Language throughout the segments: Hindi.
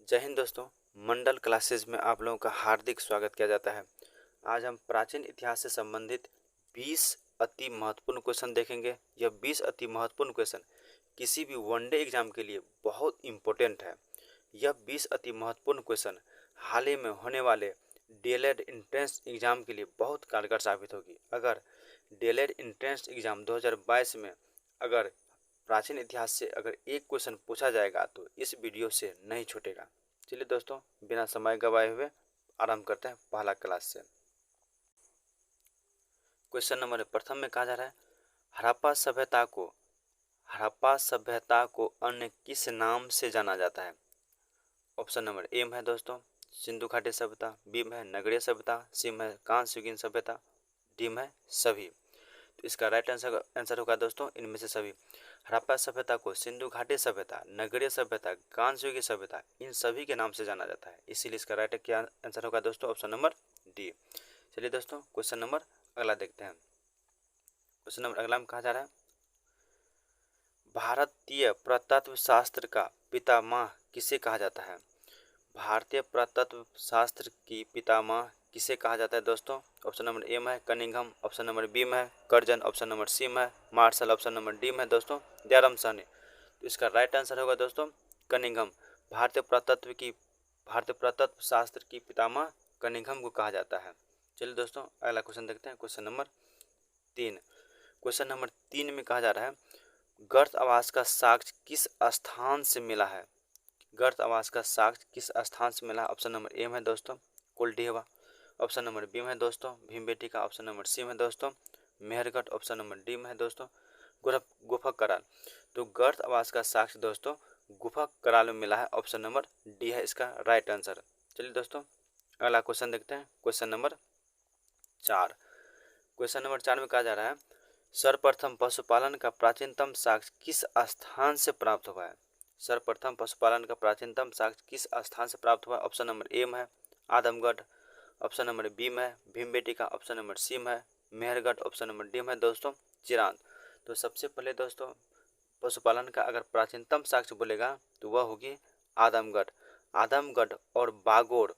जय हिंद दोस्तों। मंडल क्लासेज में आप लोगों का हार्दिक स्वागत किया जाता है। आज हम प्राचीन इतिहास से संबंधित 20 अति महत्वपूर्ण क्वेश्चन देखेंगे। यह 20 अति महत्वपूर्ण क्वेश्चन किसी भी वनडे एग्जाम के लिए बहुत इम्पोर्टेंट है। यह 20 अति महत्वपूर्ण क्वेश्चन हाल ही में होने वाले डीएलएड एंट्रेंस एग्जाम के लिए बहुत कारगर साबित होगी। अगर डीएलएड एंट्रेंस एग्जाम 2022 में अगर प्राचीन इतिहास से अगर एक क्वेश्चन पूछा जाएगा तो इस वीडियो से नहीं छूटेगा। चलिए दोस्तों, बिना समय गवाए हुए आरंभ करते हैं पहला क्लास से। क्वेश्चन नंबर प्रथम में कहा जा रहा है, हड़प्पा सभ्यता को अन्य किस नाम से जाना जाता है। ऑप्शन नंबर ए में है दोस्तों सिंधु घाटी सभ्यता, बी में है नगरीय सभ्यता, सी में है कांस्य युगीन सभ्यता, डी में है सभी। तो इसका राइट आंसर होगा दोस्तों इनमें से सभी। हड़प्पा सभ्यता को सिंधु घाटी सभ्यता, नगरीय सभ्यता, कांस्य युगीन सभ्यता इन सभी के नाम से जाना जाता है, इसीलिए इसका राइट क्या आंसर होगा दोस्तों ऑप्शन नंबर डी। चलिए दोस्तों, क्वेश्चन नंबर अगला देखते हैं। क्वेश्चन नंबर अगला में कहा जा रहा है, भारतीय पुरातत्व शास्त्र का पितामह किसे कहा जाता है। भारतीय पुरातत्व शास्त्र की पितामह किसे कहा जाता है दोस्तों। ऑप्शन नंबर ए में है कनिंघम, ऑप्शन नंबर बी में है कर्जन, ऑप्शन नंबर सी में है मार्शल, ऑप्शन नंबर डी में है दोस्तों दयाराम साहनी। तो इसका राइट आंसर होगा दोस्तों कनिंघम। भारतीय पुरातत्व शास्त्र की पितामह कनिंघम को कहा जाता है। चलिए दोस्तों, अगला क्वेश्चन देखते हैं। Question number 3। क्वेश्चन नंबर 3 में कहा जा रहा है, गर्त आवास का साक्ष्य किस स्थान से मिला है। गर्त आवास का साक्ष्य किस स्थान से मिला है। ऑप्शन नंबर ए में है दोस्तों कुलडीहवा, ऑप्शन नंबर बी में है दोस्तों भीमबेटका, ऑप्शन नंबर सी में है दोस्तों मेहरगढ़, ऑप्शन नंबर डी में है दोस्तों गुफा कराल। तो गर्त आवास का साक्ष्य दोस्तों गुफा कराल में मिला है, ऑप्शन नंबर डी है इसका राइट आंसर। चलिए दोस्तों, अगला क्वेश्चन देखते हैं। Question number 4। क्वेश्चन नंबर 4 में कहा जा रहा है, सर्वप्रथम पशुपालन का प्राचीनतम साक्ष्य किस स्थान से प्राप्त हुआ है। सर्वप्रथम पशुपालन का प्राचीनतम साक्ष्य किस स्थान से प्राप्त हुआ है। ऑप्शन नंबर ए में है आदमगढ़, ऑप्शन नंबर बी में है भीमबेटका, ऑप्शन नंबर सी में है मेहरगढ़, ऑप्शन नंबर डी में है दोस्तों चिरांद। तो सबसे पहले दोस्तों पशुपालन का अगर प्राचीनतम साक्ष्य बोलेगा तो वह होगी आदमगढ़। आदमगढ़ और बागोड़,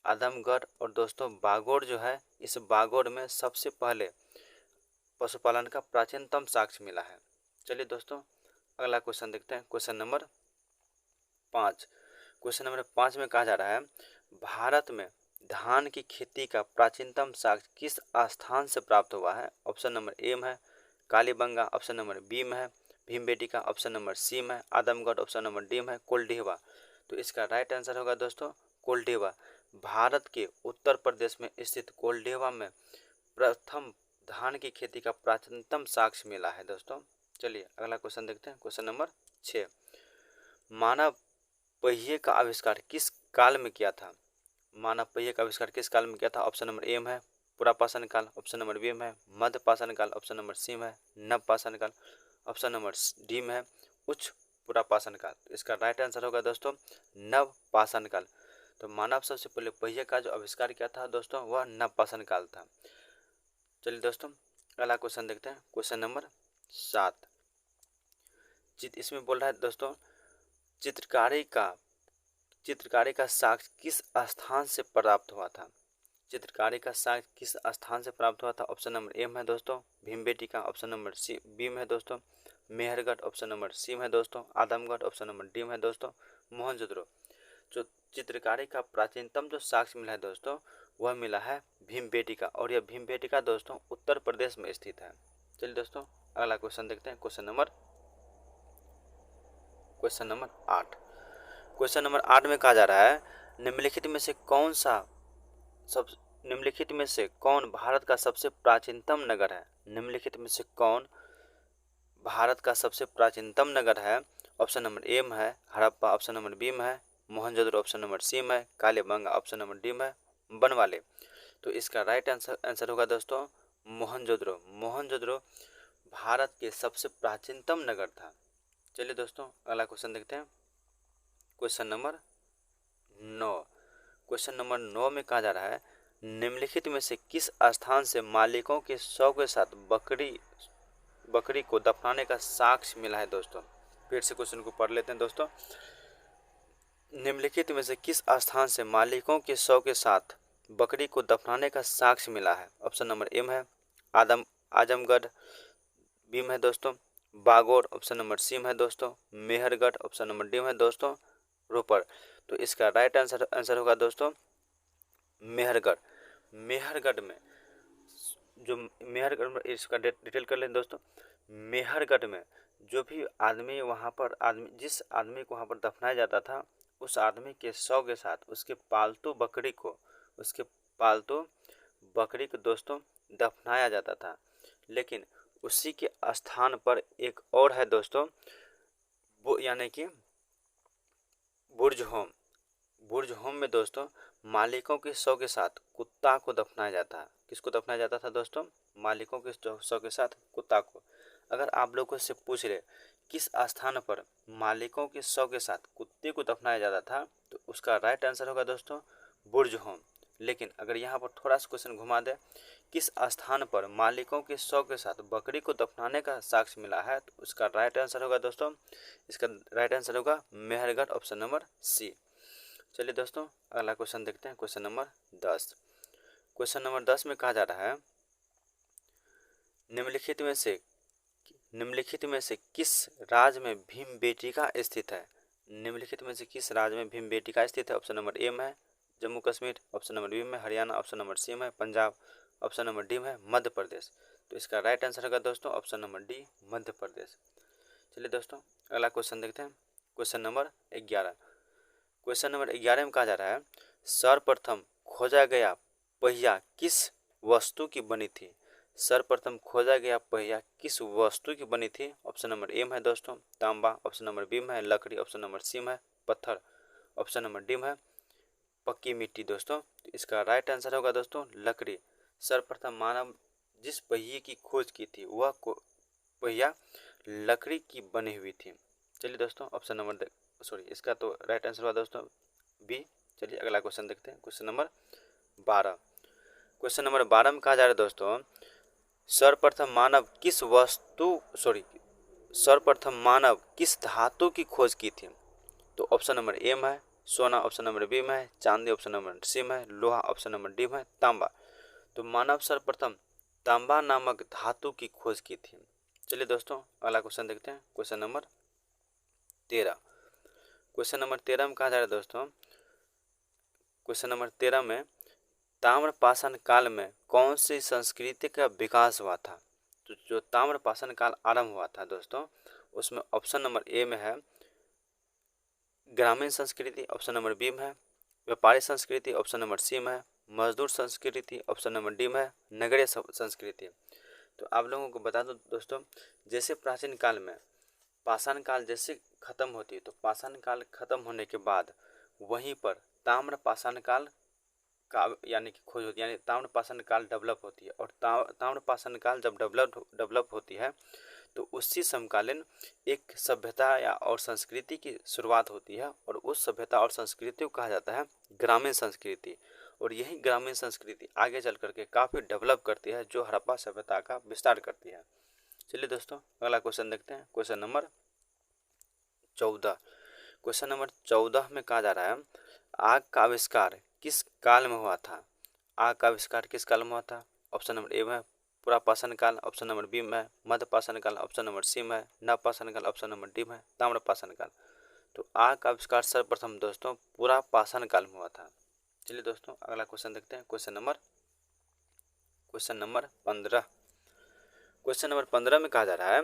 आदमगढ़ और दोस्तों बागोड़ जो है, इस बागोड़ में सबसे पहले पशुपालन का प्राचीनतम साक्ष्य मिला है। चलिए दोस्तों, अगला क्वेश्चन देखते हैं। Question number 5। क्वेश्चन नंबर 5 में कहा जा रहा है, भारत में धान की खेती का प्राचीनतम साक्ष्य किस स्थान से प्राप्त हुआ है। ऑप्शन नंबर ए में है कालीबंगा, ऑप्शन नंबर बी में है भीमबेटका, ऑप्शन नंबर सी में है आदमगढ़, ऑप्शन नंबर डी में है कुलडीहवा। तो इसका राइट आंसर होगा दोस्तों कुलडीहवा। भारत के उत्तर प्रदेश में स्थित कुलडीहवा में प्रथम धान की खेती का प्राचीनतम साक्ष्य मिला है दोस्तों। चलिए अगला क्वेश्चन देखते हैं। Question number 6। मानव पहिए का आविष्कार किस काल में किया था। मानव पहिए का आविष्कार किस काल में किया था। ऑप्शन नंबर ए में है पुरापाषाण काल, ऑप्शन नंबर बी में है मध्यपाषाण काल, ऑप्शन नंबर सी में है नवपाषाण काल, ऑप्शन नंबर डी में है उच्च पुरापाषाण काल। इसका राइट आंसर होगा दोस्तों नवपाषाण काल। तो मानव सबसे पहले पहिए का जो आविष्कार किया था दोस्तों वह नवपाषाण काल था। चलिए दोस्तों, अगला क्वेश्चन देखते हैं। Question number 7। इसमें बोल रहा है दोस्तों चित्रकारी का साक्ष्य किस स्थान से प्राप्त हुआ था। चित्रकारी का साक्ष्य किस स्थान से प्राप्त हुआ था। ऑप्शन नंबर ए में है दोस्तों Bhimbetka, option number C B में है दोस्तों मेहरगढ़, ऑप्शन नंबर सी में है दोस्तों आदमगढ़, ऑप्शन नंबर डी में है दोस्तों मोहनजोदड़ो। जो चित्रकारी का प्राचीनतम जो साक्ष्य मिला है दोस्तों वह मिला है भीमबेटका, और यह भीमबेटका दोस्तों उत्तर प्रदेश में स्थित है। चलिए दोस्तों, अगला क्वेश्चन देखते हैं। Question number 8। क्वेश्चन नंबर 8 में कहा जा रहा है, निम्नलिखित में से कौन भारत का सबसे प्राचीनतम नगर है। निम्नलिखित में से कौन भारत का सबसे प्राचीनतम नगर है। ऑप्शन नंबर ए में है हड़प्पा, ऑप्शन नंबर बी में है मोहनजोदड़ो, ऑप्शन नंबर सी में है कालीबंगा, ऑप्शन नंबर डी में है बनवाले। तो इसका राइट आंसर होगा दोस्तों मोहनजोदड़ो। मोहनजोदड़ो भारत के सबसे प्राचीनतम नगर था। चलिए दोस्तों, अगला क्वेश्चन देखते हैं। Question number 9। क्वेश्चन नंबर 9 में कहा जा रहा है, निम्नलिखित में से किस स्थान से मालिकों के शव के साथ बकरी को दफनाने का साक्ष्य मिला है। दोस्तों फिर से क्वेश्चन को पढ़ लेते हैं दोस्तों। निम्नलिखित में से किस स्थान से मालिकों के शव के साथ बकरी को दफनाने का साक्ष्य मिला है? ऑप्शन नंबर ए है आजमगढ़, बी में है दोस्तों बागोर, ऑप्शन नंबर सी में है दोस्तों मेहरगढ़, ऑप्शन नंबर डी में है दोस्तों रोपड़। तो इसका राइट आंसर होगा दोस्तों मेहरगढ़। मेहरगढ़ में जो मेहरगढ़ में, इसका डिटेल कर लें दोस्तों। मेहरगढ़ में जो भी आदमी वहाँ पर जिस आदमी को वहाँ पर दफनाया जाता था, उस आदमी के शव के साथ उसके पालतू बकरी को दोस्तों दफनाया जाता था। लेकिन उसी के स्थान पर एक और है दोस्तों, वो यानी कि बुर्ज होम में दोस्तों मालिकों के शव के साथ कुत्ता को दफनाया जाता है। किसको दफनाया जाता था दोस्तों? मालिकों के शव के साथ कुत्ता को। अगर आप लोगों से पूछ रहे किस स्थान पर मालिकों के शव के साथ कुत्ते को दफनाया जाता था, तो उसका राइट आंसर होगा दोस्तों बुर्ज होम। लेकिन अगर यहाँ पर थोड़ा सा क्वेश्चन घुमा दे, किस स्थान पर मालिकों के शव के साथ बकरी को दफनाने का साक्ष्य मिला है, तो उसका राइट आंसर होगा दोस्तों, इसका राइट आंसर होगा मेहरगढ़, ऑप्शन नंबर सी। चलिए दोस्तों अगला क्वेश्चन देखते हैं, क्वेश्चन नंबर 10। क्वेश्चन नंबर 10 में कहा जा रहा है निम्नलिखित में से किस राज्य में भीमबेटका स्थित है? निम्नलिखित में से किस राज्य में भीमबेटका स्थित है? ऑप्शन नंबर ए में है Jammu Kashmir, option number B में हरियाणा, ऑप्शन नंबर सी में पंजाब, ऑप्शन नंबर डी में मध्य प्रदेश। तो इसका राइट आंसर होगा दोस्तों option number D Madhya Pradesh. चलिए दोस्तों अगला क्वेश्चन देखते हैं, क्वेश्चन नंबर 11। क्वेश्चन नंबर 11 में कहा जा रहा है सर्वप्रथम खोजा गया पहिया किस वस्तु की बनी थी? सर्वप्रथम खोजा गया पहिया किस वस्तु की बनी थी? ऑप्शन नंबर ए में है दोस्तों तांबा, ऑप्शन नंबर बी में है लकड़ी, ऑप्शन नंबर सी में है पत्थर, ऑप्शन नंबर डी में है पक्की मिट्टी। दोस्तों तो इसका राइट आंसर होगा दोस्तों लकड़ी। सर्वप्रथम मानव जिस पहिए की खोज की थी वह पहिया लकड़ी की बनी हुई थी। चलिए दोस्तों ऑप्शन नंबर इसका तो राइट आंसर हुआ दोस्तों बी। चलिए अगला क्वेश्चन देखते हैं, क्वेश्चन नंबर 12। क्वेश्चन नंबर 12 में कहा जा रहा है दोस्तों सर्वप्रथम मानव किस धातु की खोज की थी? तो ऑप्शन नंबर ए में है सोना, ऑप्शन नंबर बी में है चांदी, ऑप्शन नंबर सी में है लोहा, ऑप्शन नंबर डी में है तांबा। तो मानव सर्वप्रथम तांबा नामक धातु की खोज की थी। चलिए दोस्तों अगला क्वेश्चन देखते हैं, क्वेश्चन नंबर 13। क्वेश्चन नंबर 13 में कहा जा रहा है दोस्तों क्वेश्चन नंबर 13 में ताम्रपाषाण काल में कौन सी संस्कृति का विकास हुआ था? तो जो ताम्रपाषाण काल आरंभ हुआ था दोस्तों उसमें ऑप्शन नंबर ए में है ग्रामीण संस्कृति, ऑप्शन नंबर बी में है व्यापारी संस्कृति, ऑप्शन नंबर सी में है मजदूर संस्कृति, ऑप्शन नंबर डी में है नगरीय संस्कृति। तो आप लोगों को बता दो दोस्तों, जैसे प्राचीन काल में पाषाण काल जैसे खत्म होती है तो पाषाण काल खत्म होने के बाद वहीं पर ताम्रपाषाण काल का यानी कि खोज होती है, यानी ताम्रपाषाण काल डेवलप होती है। और ताम्रपाषाण काल जब डेवलप होती है तो उसी समकालीन एक सभ्यता या और संस्कृति की शुरुआत होती है और उस सभ्यता और संस्कृति को कहा जाता है ग्रामीण संस्कृति। और यही ग्रामीण संस्कृति आगे चल करके काफ़ी डेवलप करती है जो हड़प्पा सभ्यता का विस्तार करती है। चलिए दोस्तों अगला क्वेश्चन देखते हैं, क्वेश्चन नंबर 14। क्वेश्चन नंबर 14 में कहा जा रहा है आग का आविष्कार किस काल में हुआ था? आग का आविष्कार किस काल में हुआ था? ऑप्शन नंबर ए में पुरापाषाण काल, ऑप्शन नंबर बी में मध्यपाषाण काल, ऑप्शन नंबर सी में नवपाषाण काल, ऑप्शन नंबर डी में ताम्रपाषाण काल। तो आग का आविष्कार सर्वप्रथम दोस्तों पुरापाषाण काल में हुआ था। चलिए दोस्तों अगला क्वेश्चन देखते हैं, क्वेश्चन नंबर 15। क्वेश्चन नंबर 15 में कहा जा रहा है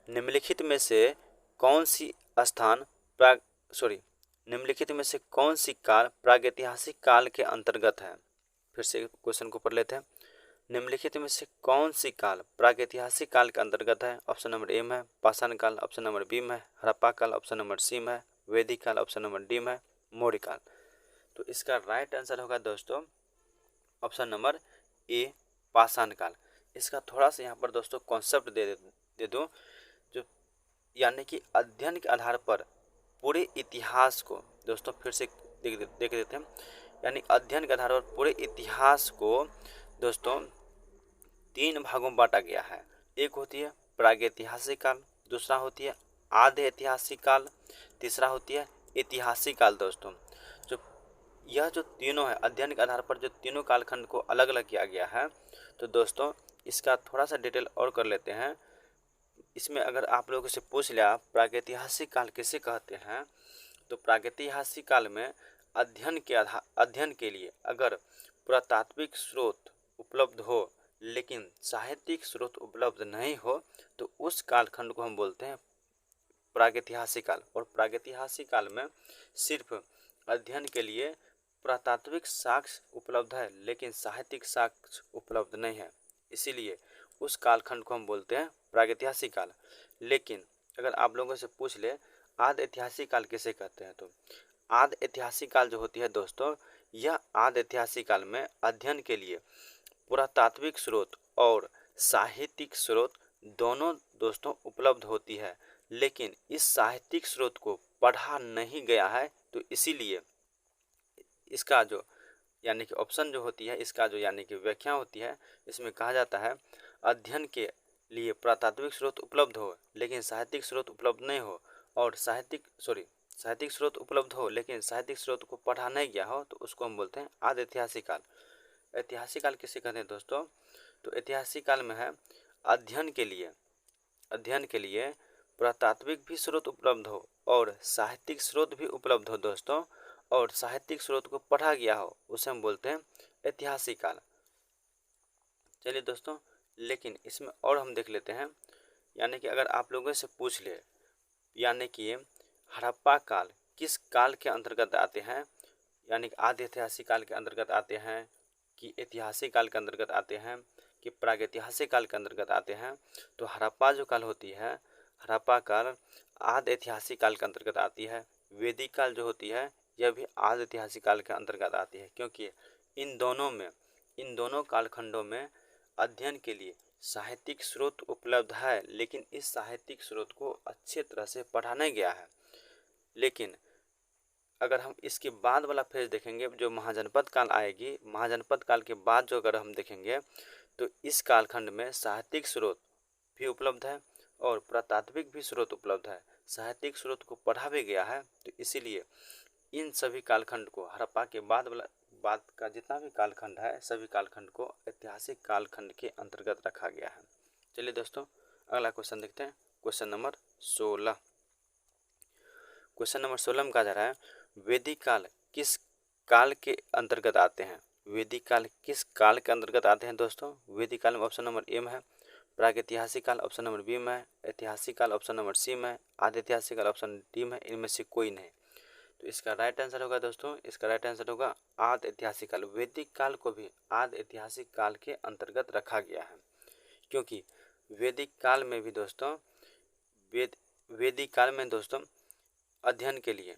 निम्नलिखित में से कौन सी काल प्रागैतिहासिक काल के अंतर्गत है? फिर से क्वेश्चन को पढ़ लेते हैं। निम्नलिखित में से कौन सी काल प्रागैतिहासिक काल के अंतर्गत है? ऑप्शन नंबर ए में पाषाण काल, ऑप्शन नंबर बी में हड़प्पा काल, ऑप्शन नंबर सी में वैदिक काल, ऑप्शन नंबर डी में मौर्य काल। तो इसका राइट आंसर होगा दोस्तों ऑप्शन नंबर ए पाषाण काल। इसका थोड़ा सा यहाँ पर दोस्तों कॉन्सेप्ट दे दूँ, जो यानी कि अध्ययन के आधार पर पूरे इतिहास को दोस्तों फिर से देख देते हैं। यानी अध्ययन के आधार पर पूरे इतिहास को दोस्तों 3 भागों में बांटा गया है। एक होती है प्रागैतिहासिक काल, दूसरा होती है आधे ऐतिहासिक काल, तीसरा होती है ऐतिहासिक काल दोस्तों, जो यह जो तीनों है अध्ययन के आधार पर जो तीनों कालखंड को अलग अलग किया गया है। तो दोस्तों इसका थोड़ा सा डिटेल और कर लेते हैं। इसमें अगर आप लोगों से पूछ लिया प्रागैतिहासिक काल किसे कहते हैं, तो प्रागैतिहासिक काल में अध्ययन के लिए अगर पुरातात्विक स्रोत उपलब्ध हो लेकिन साहित्यिक स्रोत उपलब्ध नहीं हो तो उस कालखंड को हम बोलते हैं प्रागैतिहासिक काल। और प्रागैतिहासिक काल में सिर्फ अध्ययन के लिए पुरातात्विक साक्ष्य उपलब्ध है लेकिन साहित्यिक साक्ष्य उपलब्ध नहीं है, इसीलिए उस कालखंड को हम बोलते हैं प्रागैतिहासिक काल। लेकिन अगर आप लोगों से पूछ ले आदि ऐतिहासिक काल किसे कहते हैं, तो आदि ऐतिहासिक काल जो होती है दोस्तों, यह आदि ऐतिहासिक काल में अध्ययन के लिए पुरातात्विक स्रोत और साहित्यिक स्रोत दोनों दोस्तों उपलब्ध होती है, लेकिन इस साहित्यिक स्रोत को पढ़ा नहीं गया है। तो इसीलिए इसका जो यानी कि ऑप्शन जो होती है, इसका जो यानी कि व्याख्या होती है, इसमें कहा जाता है अध्ययन के लिए पुरातात्विक स्रोत उपलब्ध हो लेकिन साहित्यिक स्रोत उपलब्ध नहीं हो, और साहित्यिक स्रोत उपलब्ध हो लेकिन साहित्यिक स्रोत को पढ़ा नहीं गया हो, तो उसको हम बोलते हैं आदि ऐतिहासिक काल। ऐतिहासिक काल किसे कहते हैं दोस्तों, तो ऐतिहासिक काल में है अध्ययन के लिए पुरातात्विक भी स्रोत उपलब्ध हो और साहित्यिक स्रोत भी उपलब्ध हो दोस्तों, और साहित्यिक स्रोत को पढ़ा गया हो, उसे हम बोलते हैं ऐतिहासिक काल। चलिए दोस्तों, लेकिन इसमें और हम देख लेते हैं, यानी कि अगर आप लोगों से पूछ ले यानी कि हड़प्पा काल किस काल के अंतर्गत आते हैं, यानी कि आदि ऐतिहासिक काल के अंतर्गत आते हैं कि ऐतिहासिक काल के अंतर्गत आते हैं कि प्रागैतिहासिक काल के अंतर्गत आते हैं, तो हड़प्पा जो काल होती है, हड़प्पा काल आदि ऐतिहासिक काल के अंतर्गत आती है। वैदिक काल जो होती है यह भी आदि ऐतिहासिक काल के अंतर्गत आती है, क्योंकि इन दोनों कालखंडों में अध्ययन के लिए साहित्यिक स्रोत उपलब्ध है लेकिन इस साहित्यिक स्रोत को अच्छे तरह से पढ़ा नहीं गया है। लेकिन अगर हम इसके बाद वाला फेज देखेंगे जो महाजनपद काल आएगी, महाजनपद काल के बाद जो अगर हम देखेंगे तो इस कालखंड में साहित्यिक स्रोत भी उपलब्ध है और पुरातात्विक भी स्रोत उपलब्ध है, साहित्यिक स्रोत को पढ़ा भी गया है। तो इसीलिए इन सभी कालखंड को हड़प्पा के बाद का जितना भी कालखंड है सभी कालखंड को ऐतिहासिक कालखंड के अंतर्गत रखा गया है। चलिए दोस्तों अगला क्वेश्चन देखते हैं, क्वेश्चन नंबर 16। क्वेश्चन नंबर 16 में कहा जा रहा है वैदिक काल किस काल के अंतर्गत आते हैं। वैदिक काल किस काल के अंतर्गत आते हैं दोस्तों, वैदिक काल में ऑप्शन नंबर ए में है, प्रागैतिहासिक काल ऑप्शन नंबर बी में है, ऐतिहासिक काल ऑप्शन नंबर सी में है, आदि ऐतिहासिक काल ऑप्शन डी में, इनमें से कोई नहीं। तो इसका राइट आंसर होगा दोस्तों, इसका राइट आंसर होगा आदि ऐतिहासिक काल। वैदिक काल को भी आदि ऐतिहासिक काल के अंतर्गत रखा गया है, क्योंकि वैदिक काल में भी दोस्तों वैदिक काल में दोस्तों अध्ययन के लिए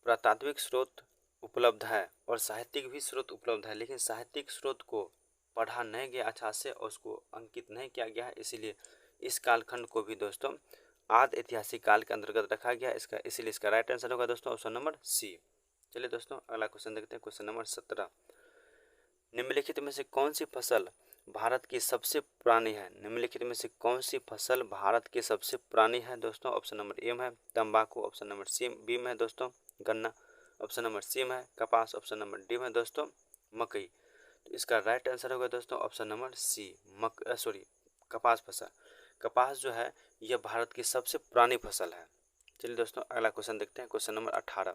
पुरातात्विक स्रोत उपलब्ध है और साहित्यिक भी स्रोत उपलब्ध है, लेकिन साहित्यिक स्रोत को पढ़ा नहीं गया अच्छा से और उसको अंकित नहीं किया गया है, इसीलिए इस कालखंड को भी दोस्तों आदि ऐतिहासिक काल के अंतर्गत रखा गया इसीलिए इसका राइट आंसर होगा दोस्तों ऑप्शन नंबर सी। चलिए दोस्तों अगला क्वेश्चन देखते हैं, क्वेश्चन नंबर 17। निम्नलिखित में से कौन सी फसल भारत की सबसे पुरानी है। निम्नलिखित में से कौन सी फसल भारत की सबसे पुरानी है दोस्तों, ऑप्शन नंबर ए में है तंबाकू, ऑप्शन नंबर सी बी में है दोस्तों गन्ना, ऑप्शन नंबर सी में है कपास, ऑप्शन नंबर डी में दोस्तों मकई। तो इसका राइट आंसर होगा दोस्तों ऑप्शन नंबर सी कपास फसल। कपास जो है यह भारत की सबसे पुरानी फसल है। चलिए दोस्तों अगला क्वेश्चन देखते हैं, क्वेश्चन नंबर 18।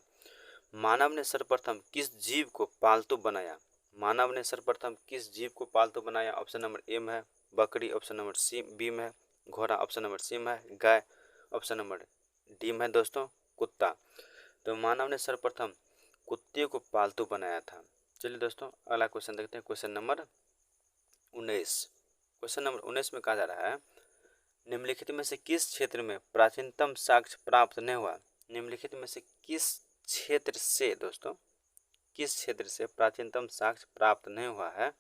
मानव ने सर्वप्रथम किस जीव को पालतू बनाया। मानव ने सर्वप्रथम किस जीव को पालतू बनाया, ऑप्शन नंबर ए में है बकरी, ऑप्शन नंबर सी बी में है घोड़ा, ऑप्शन नंबर सी में है गाय, ऑप्शन नंबर डी में है दोस्तों कुत्ता। तो मानव ने सर्वप्रथम कुत्ते को पालतू बनाया था। चलिए दोस्तों अगला क्वेश्चन देखते हैं, क्वेश्चन नंबर 19। क्वेश्चन नंबर 19 में कहा जा रहा है निम्नलिखित में से किस क्षेत्र में प्राचीनतम साक्ष्य प्राप्त नहीं हुआ। निम्नलिखित में से किस क्षेत्र से प्राचीनतम साक्ष्य प्राप्त नहीं हुआ है।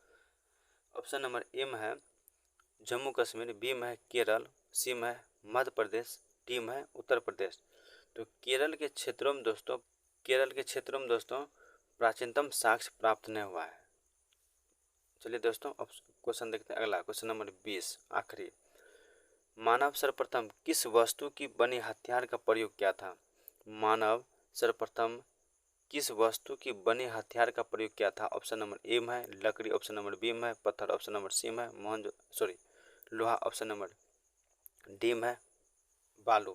ऑप्शन नंबर ए में है जम्मू कश्मीर, बी में है केरल, सी में है मध्य प्रदेश, डी में है उत्तर प्रदेश। तो केरल के क्षेत्रों में दोस्तों प्राचीनतम साक्ष्य प्राप्त नहीं हुआ है। चलिए दोस्तों क्वेश्चन देखते हैं अगला, क्वेश्चन नंबर 20 आखिरी। मानव सर्वप्रथम किस वस्तु की बनी हथियार का प्रयोग किया था? मानव सर्वप्रथम किस वस्तु की बने हथियार का प्रयोग किया था? ऑप्शन नंबर ए में है लकड़ी, ऑप्शन नंबर बी में है पत्थर, ऑप्शन नंबर सी में है लोहा, ऑप्शन नंबर डी में है बालू।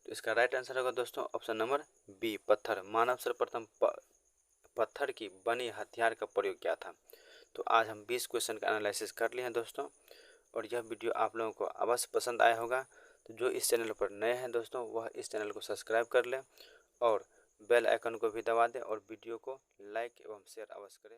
तो इसका राइट आंसर होगा दोस्तों ऑप्शन नंबर बी पत्थर। मानव सर्वप्रथम पत्थर की बनी हथियार का प्रयोग किया था। तो आज हम 20 क्वेश्चन का एनालिसिस कर लिए हैं दोस्तों, और यह वीडियो आप लोगों को अवश्य पसंद आया होगा। तो जो इस चैनल पर नए हैं दोस्तों वह इस चैनल को सब्सक्राइब कर लें और बेल आइकन को भी दबा दें और वीडियो को लाइक एवं शेयर अवश्य करें।